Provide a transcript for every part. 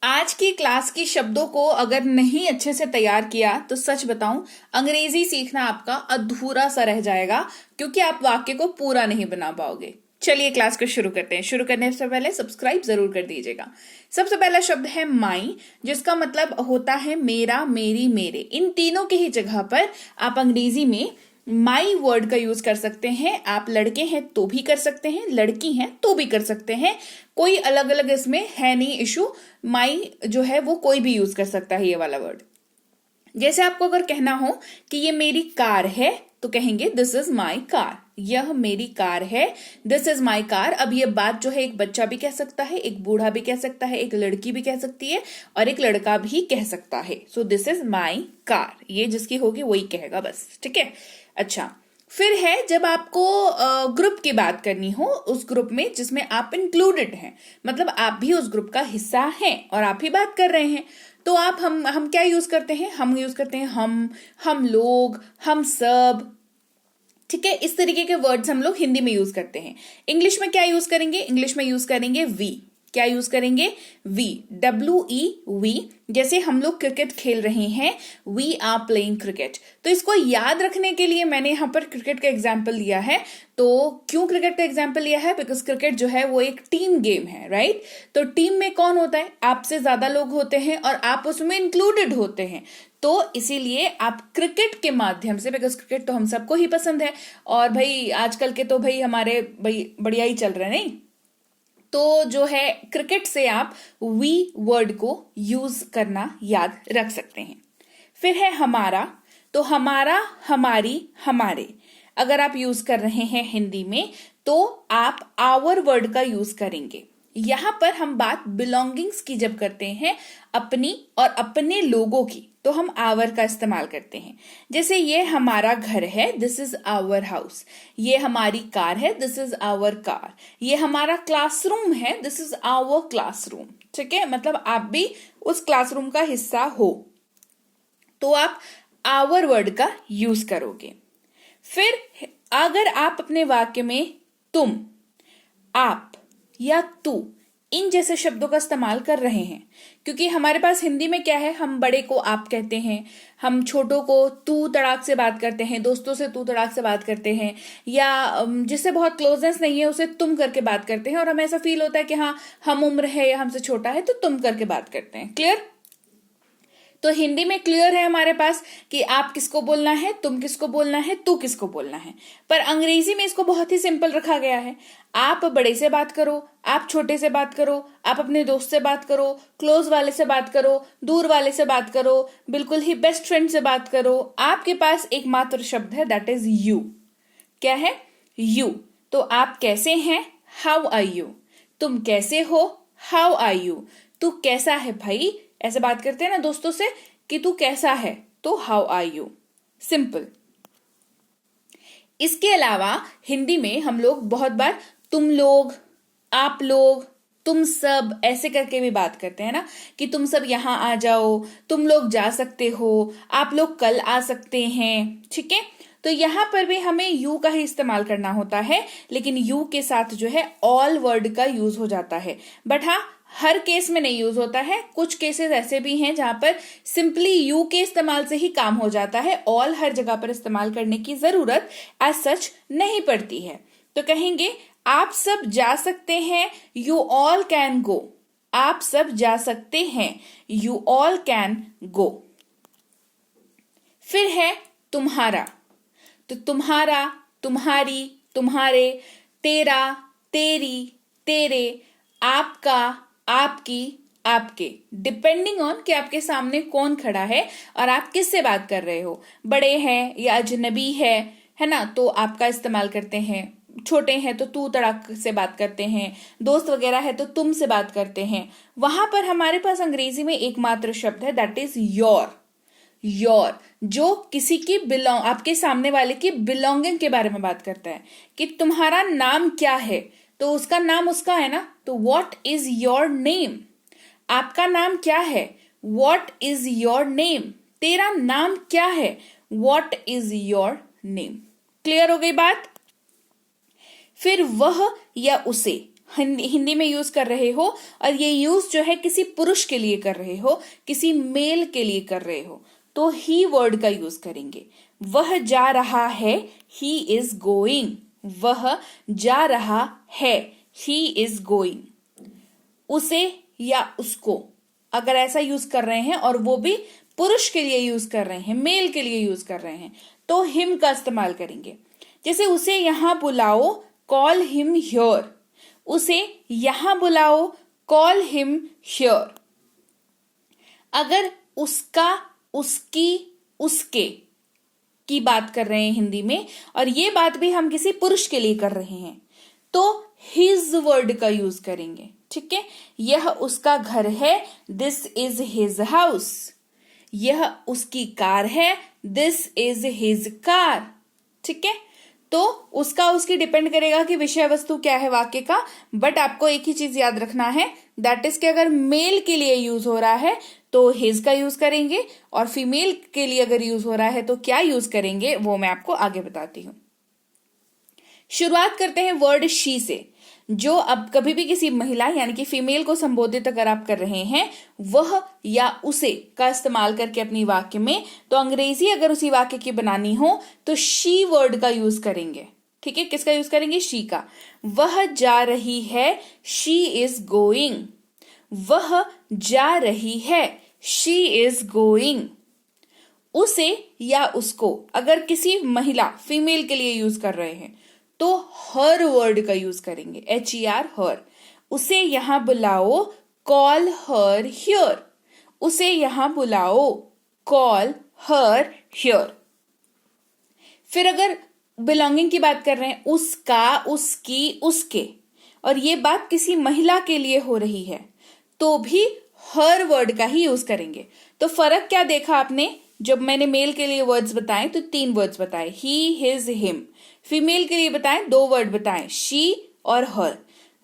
आज की क्लास की शब्दों को अगर नहीं अच्छे से तैयार किया तो सच बताऊं, अंग्रेजी सीखना आपका अधूरा सा रह जाएगा, क्योंकि आप वाक्य को पूरा नहीं बना पाओगे। चलिए क्लास को शुरू करते हैं। शुरू करने से पहले सब्सक्राइब जरूर कर दीजिएगा। सबसे पहला शब्द है माई, जिसका मतलब होता है मेरा, मेरी, मेरे। इन तीनों की ही जगह पर आप अंग्रेजी में माई वर्ड का यूज कर सकते हैं। आप लड़के हैं तो भी कर सकते हैं, लड़की हैं तो भी कर सकते हैं, कोई अलग अलग इसमें है नहीं इशू। माई जो है वो कोई भी यूज कर सकता है ये वाला वर्ड। जैसे आपको अगर कहना हो कि ये मेरी कार है तो कहेंगे दिस इज माई कार। यह मेरी कार है, दिस इज माई कार। अब ये बात जो है एक बच्चा भी कह सकता है, एक बूढ़ा भी कह सकता है, एक लड़की भी कह सकती है और एक लड़का भी कह सकता है। So this is my car, ये जिसकी होगी वही कहेगा बस, ठीक है। अच्छा, फिर है जब आपको ग्रुप की बात करनी हो, उस ग्रुप में जिसमें आप इंक्लूडेड हैं, मतलब आप भी उस ग्रुप का हिस्सा हैं और आप ही बात कर रहे हैं, तो आप हम क्या यूज करते हैं? हम यूज करते हैं हम लोग, हम सब, ठीक है। इस तरीके के वर्ड्स हम लोग हिंदी में यूज करते हैं। इंग्लिश में क्या यूज करेंगे? इंग्लिश में यूज करेंगे वी। क्या यूज करेंगे? वी, WE, जैसे हम लोग क्रिकेट खेल रहे हैं, वी आर प्लेइंग क्रिकेट। तो इसको याद रखने के लिए मैंने यहां पर क्रिकेट का एग्जाम्पल लिया है। तो क्यों क्रिकेट का एग्जाम्पल लिया है? बिकॉज क्रिकेट जो है वो एक टीम गेम है, राइट। तो टीम में कौन होता है? आपसे ज्यादा लोग होते हैं और आप उसमें इंक्लूडेड होते हैं। तो इसीलिए आप क्रिकेट के माध्यम से, बिकॉज क्रिकेट तो हम सबको ही पसंद है और भाई आजकल के तो भाई हमारे भाई बढ़िया ही चल रहे हैं, नहीं? तो जो है क्रिकेट से आप वी वर्ड को यूज करना याद रख सकते हैं। फिर है हमारा, तो हमारा, हमारी, हमारे। अगर आप यूज कर रहे हैं हिंदी में तो आप आवर वर्ड का यूज करेंगे। यहां पर हम बात बिलोंगिंग्स की जब करते हैं, अपनी और अपने लोगों की, तो हम आवर का इस्तेमाल करते हैं। जैसे ये हमारा घर है, दिस इज आवर हाउस। ये हमारी कार है, दिस इज आवर कार। ये हमारा क्लासरूम है, दिस इज आवर क्लासरूम, ठीक है। मतलब आप भी उस क्लासरूम का हिस्सा हो, तो आप आवर वर्ड का यूज करोगे। फिर अगर आप अपने वाक्य में तुम, आप या तू, इन जैसे शब्दों का इस्तेमाल कर रहे हैं, क्योंकि हमारे पास हिंदी में क्या है, हम बड़े को आप कहते हैं, हम छोटों को तू तड़ाक से बात करते हैं, दोस्तों से तू तड़ाक से बात करते हैं, या जिससे बहुत क्लोजनेस नहीं है उसे तुम करके बात करते हैं, और हमें ऐसा फील होता है कि हाँ हम उम्र है या हमसे छोटा है तो तुम करके बात करते हैं। क्लियर? तो हिंदी में क्लियर है हमारे पास कि आप किसको बोलना है, तुम किसको बोलना है, तू किसको बोलना है। पर अंग्रेजी में इसको बहुत ही सिंपल रखा गया है। आप बड़े से बात करो, आप छोटे से बात करो, आप अपने दोस्त से बात करो, क्लोज वाले से बात करो, दूर वाले से बात करो, बिल्कुल ही बेस्ट फ्रेंड से बात करो, आपके पास एकमात्र शब्द है, दैट इज यू। क्या है? यू। तो आप कैसे हैं? How are you. तुम कैसे हो? How are you. तू कैसा है भाई? ऐसे बात करते हैं ना दोस्तों से कि तू कैसा है, तो हाउ आर यू। सिंपल। इसके अलावा हिंदी में हम लोग बहुत बार तुम लोग, आप लोग, तुम सब ऐसे करके भी बात करते हैं ना, कि तुम सब यहां आ जाओ, तुम लोग जा सकते हो, आप लोग कल आ सकते हैं, ठीक है। तो यहां पर भी हमें यू का ही इस्तेमाल करना होता है, लेकिन यू के साथ जो है ऑल वर्ड का यूज हो जाता है। बट हाँ, हर केस में नहीं यूज होता है। कुछ केसेस ऐसे भी हैं जहां पर सिंपली यू के इस्तेमाल से ही काम हो जाता है, ऑल हर जगह पर इस्तेमाल करने की जरूरत एज सच नहीं पड़ती है। तो कहेंगे आप सब जा सकते हैं, यू ऑल कैन गो। आप सब जा सकते हैं, यू ऑल कैन गो। फिर है तुम्हारा, तो तुम्हारा, तुम्हारी, तुम्हारे, तेरा, तेरी, तेरे, आपका, आपकी, आपके, डिपेंडिंग ऑन कि आपके सामने कौन खड़ा है और आप किससे बात कर रहे हो। बड़े हैं या अजनबी है ना, तो आपका इस्तेमाल करते हैं। छोटे हैं तो तू तड़ाक से बात करते हैं, दोस्त वगैरह है तो तुम से बात करते हैं। वहां पर हमारे पास अंग्रेजी में एकमात्र शब्द है, दैट इज योर। योर, जो किसी की बिलोंग, आपके सामने वाले की बिलोंगिंग के बारे में बात करता है कि तुम्हारा नाम क्या है, तो उसका नाम उसका है ना, तो व्हाट इज योर नेम। आपका नाम क्या है? What is your name. तेरा नाम क्या है? What is your name. Clear हो गई बात? फिर वह या उसे, हिंदी में यूज कर रहे हो और ये यूज जो है किसी पुरुष के लिए कर रहे हो, किसी मेल के लिए कर रहे हो, तो ही वर्ड का यूज करेंगे। वह जा रहा है, ही इज गोइंग। वह जा रहा है, ही इज गोइंग। उसे या उसको अगर ऐसा यूज कर रहे हैं और वो भी पुरुष के लिए यूज कर रहे हैं, मेल के लिए यूज कर रहे हैं, तो हिम का इस्तेमाल करेंगे। जैसे उसे यहां बुलाओ, कॉल हिम हियर। उसे यहां बुलाओ, कॉल हिम हियर। अगर उसका, उसकी, उसके की बात कर रहे हैं हिंदी में और ये बात भी हम किसी पुरुष के लिए कर रहे हैं, तो हिज वर्ड का यूज करेंगे। ठीक है, यह उसका घर है, दिस इज हिज हाउस। यह उसकी कार है, दिस इज हिज कार। ठीक है, तो उसका उसकी डिपेंड करेगा कि विषय वस्तु क्या है वाक्य का, बट आपको एक ही चीज याद रखना है, दैट इज कि अगर मेल के लिए यूज हो रहा है तो हिज का यूज करेंगे और फीमेल के लिए अगर यूज हो रहा है तो क्या यूज करेंगे वो मैं आपको आगे बताती हूं। शुरुआत करते हैं वर्ड शी से। जो अब कभी भी किसी महिला यानी कि फीमेल को संबोधित अगर आप कर रहे हैं, वह या उसे का इस्तेमाल करके अपनी वाक्य में, तो अंग्रेजी अगर उसी वाक्य की बनानी हो तो शी वर्ड का यूज करेंगे। ठीक है, किसका यूज करेंगे? शी का। वह जा रही है, शी इज गोइंग। वह जा रही है, शी इज गोइंग। उसे या उसको अगर किसी महिला फीमेल के लिए यूज कर रहे हैं तो हर वर्ड का यूज करेंगे, HER, हर। उसे यहां बुलाओ, कॉल हर हियर। उसे यहां बुलाओ, कॉल हर हियर। फिर अगर बिलोंगिंग की बात कर रहे हैं, उसका, उसकी, उसके, और ये बात किसी महिला के लिए हो रही है, तो भी हर वर्ड का ही यूज करेंगे। तो फर्क क्या देखा आपने? जब मैंने मेल के लिए वर्ड्स बताए तो 3 वर्ड्स बताए, ही, हिज, हिम। फीमेल के लिए बताएं 2 वर्ड बताएं, शी और हर।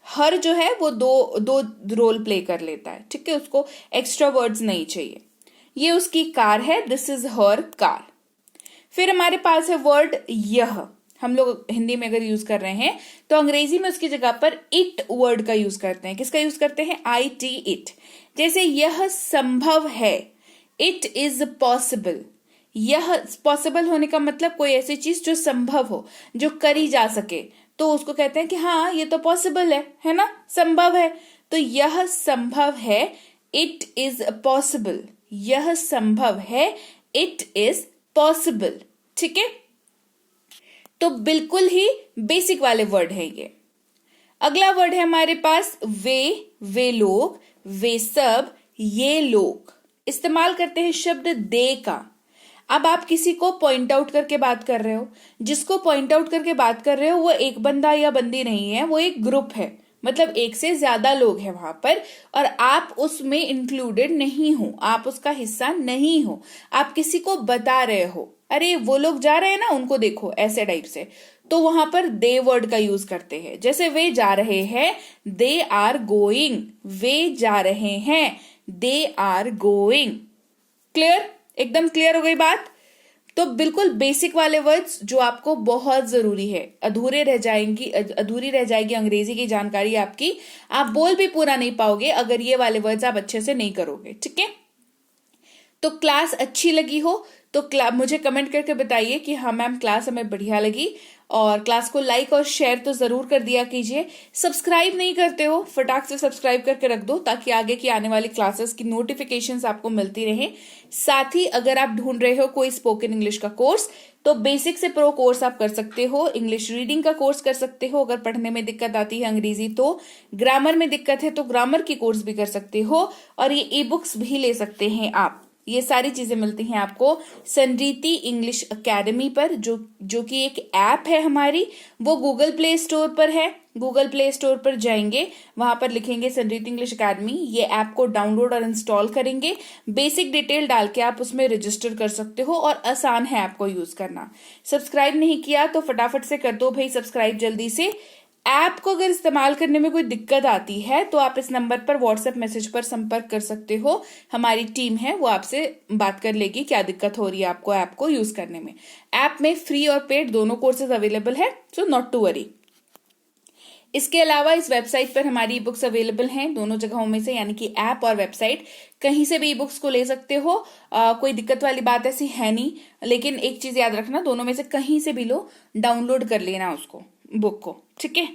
हर जो है वो दो रोल प्ले कर लेता है। ठीक है, उसको एक्स्ट्रा वर्ड्स नहीं चाहिए। ये उसकी कार है, दिस इज हर कार। फिर हमारे पास है वर्ड यह। हम लोग हिंदी में अगर यूज कर रहे हैं तो अंग्रेजी में उसकी जगह पर इट वर्ड का यूज करते हैं। किसका यूज करते हैं? IT, it. जैसे यह संभव है, इट इज पॉसिबल। यह पॉसिबल होने का मतलब कोई ऐसी चीज जो संभव हो, जो करी जा सके, तो उसको कहते हैं कि हाँ ये तो पॉसिबल है ना, संभव है। तो यह संभव है, इट इज पॉसिबल। यह संभव है, इट इज पॉसिबल। ठीक है, तो बिल्कुल ही बेसिक वाले वर्ड है ये। अगला वर्ड है हमारे पास वे लोग, वे सब, ये लोग। इस्तेमाल करते हैं शब्द दे का। अब आप किसी को पॉइंट आउट करके बात कर रहे हो, जिसको पॉइंट आउट करके बात कर रहे हो वो एक बंदा या बंदी नहीं है, वो एक ग्रुप है, मतलब एक से ज्यादा लोग हैं वहां पर, और आप उसमें इंक्लूडेड नहीं हो, आप उसका हिस्सा नहीं हो। आप किसी को बता रहे हो, अरे वो लोग जा रहे हैं ना, उनको देखो, ऐसे टाइप से, तो वहां पर दे वर्ड का यूज करते हैं। जैसे वे जा रहे हैं, दे आर गोइंग। वे जा रहे हैं, दे आर गोइंग। क्लियर? एकदम क्लियर हो गई बात? तो बिल्कुल बेसिक वाले वर्ड्स जो आपको बहुत जरूरी है, अधूरी रह जाएगी अंग्रेजी की जानकारी आपकी, आप बोल भी पूरा नहीं पाओगे अगर ये वाले वर्ड्स आप अच्छे से नहीं करोगे। ठीक है, तो क्लास अच्छी लगी हो तो मुझे कमेंट करके बताइए कि हाँ मैम क्लास हमें बढ़िया लगी, और क्लास को लाइक और शेयर तो जरूर कर दिया कीजिए। सब्सक्राइब नहीं करते हो, फटाक से सब्सक्राइब करके रख दो ताकि आगे की आने वाली क्लासेस की नोटिफिकेशंस आपको मिलती रहे। साथ ही अगर आप ढूंढ रहे हो कोई स्पोकन इंग्लिश का कोर्स, तो बेसिक से प्रो कोर्स आप कर सकते हो, इंग्लिश रीडिंग का कोर्स कर सकते हो अगर पढ़ने में दिक्कत आती है अंग्रेजी, तो ग्रामर में दिक्कत है तो ग्रामर की कोर्स भी कर सकते हो, और ये ई बुक्स भी ले सकते हैं आप। ये सारी चीजें मिलती हैं आपको संरीति इंग्लिश एकेडमी पर, जो कि एक ऐप है हमारी, वो गूगल प्ले स्टोर पर है। गूगल प्ले स्टोर पर जाएंगे, वहां पर लिखेंगे संरीति इंग्लिश एकेडमी, ये ऐप को डाउनलोड और इंस्टॉल करेंगे, बेसिक डिटेल डाल के आप उसमें रजिस्टर कर सकते हो, और आसान है आपको यूज करना। सब्सक्राइब नहीं किया तो फटाफट से कर दो भाई सब्सक्राइब जल्दी से। ऐप को अगर इस्तेमाल करने में कोई दिक्कत आती है तो आप इस नंबर पर व्हाट्सएप मैसेज पर संपर्क कर सकते हो, हमारी टीम है वो आपसे बात कर लेगी क्या दिक्कत हो रही है आपको ऐप को यूज करने में। ऐप में फ्री और पेड दोनों कोर्सेज अवेलेबल है, सो नॉट टू वरी। इसके अलावा इस वेबसाइट पर हमारी ई बुक्स अवेलेबल हैं दोनों जगहों में से, यानी कि ऐप और वेबसाइट, कहीं से भी ई बुक्स को ले सकते हो। कोई दिक्कत वाली बात ऐसी है नहीं, लेकिन एक चीज याद रखना, दोनों में से कहीं से भी लो, डाउनलोड कर लेना उसको, बुक को, ठीक है।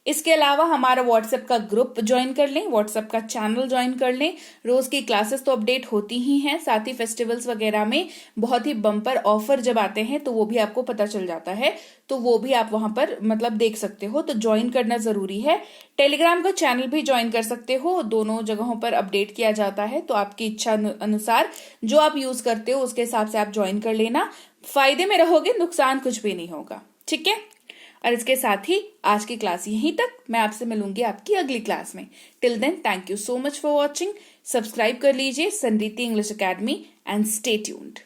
इसके अलावा हमारा व्हाट्सएप का ग्रुप ज्वाइन कर लें, व्हाट्सएप का चैनल ज्वाइन कर लें। रोज की क्लासेस तो अपडेट होती ही हैं, साथ ही फेस्टिवल्स वगैरह में बहुत ही बम्पर ऑफर जब आते हैं तो वो भी आपको पता चल जाता है, तो वो भी आप वहां पर मतलब देख सकते हो, तो ज्वाइन करना जरूरी है। टेलीग्राम का चैनल भी ज्वाइन कर सकते हो, दोनों जगहों पर अपडेट किया जाता है, तो आपकी इच्छा अनुसार जो आप यूज करते हो उसके हिसाब से आप ज्वाइन कर लेना। फायदे में रहोगे, नुकसान कुछ भी नहीं होगा, ठीक है। और इसके साथ ही आज की क्लास यहीं तक, मैं आपसे मिलूंगी आपकी अगली क्लास में। Till then, thank you so much for watching. Subscribe कर लीजिए Sanriti English Academy and stay tuned.